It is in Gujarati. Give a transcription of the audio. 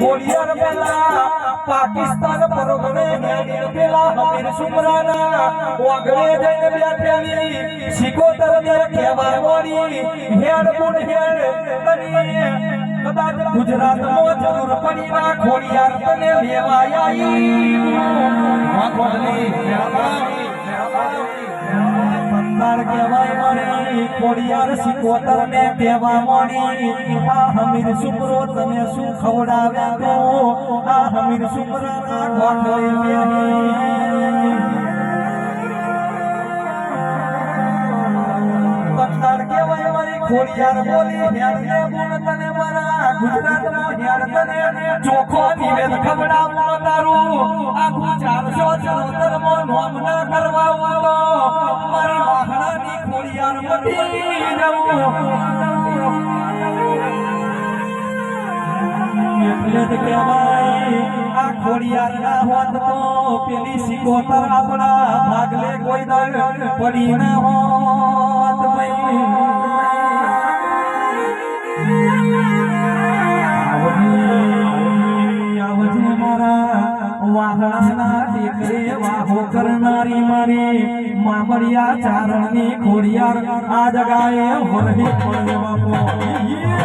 ખોડિયાર પેલા પાકિસ્તાન પરગણે હેડી પેલા હમીર સુમરાના ઓગળે જઈને બેઠેલી સિકોતર ને કહેવા વાળી હેડ મુડ હેડ તની કદાચ ગુજરાતમાં જરૂર પડી ના ખોડિયાર તને લેવા આવી વાકોડલી પંદર કહેવાય મારી ખોડિયાર સિકોતર ને કહેવા મળી આ હમીર સુમરો તને શું ખવડાવ્યા તો આ હમીર સુમરાના ગોઠવે બેહી પંદર કહેવાય મારી ખોડિયાર બોલી હેડને ગુણ તને મારા ગુજરાતમાં હેડ તને ચોખો નિવેદ ખવડાવતો તારું આખું 474 માં નોમ ના કરવાવું તો મારી વાહણાની ખોડિયાર મટી જવું એટલે જ કહેવાય આ ખોડિયાર ના હોત તો પેલી સિકોતર આપણા ભાગલે કોઈ દળ પડી ના હોત આવજે મારા વાહણાના ટેકરે વાહો કરનારી મારી મામડિયા ચારણની ખોડિયાર આ જગાએ હોરહી પડે બાપો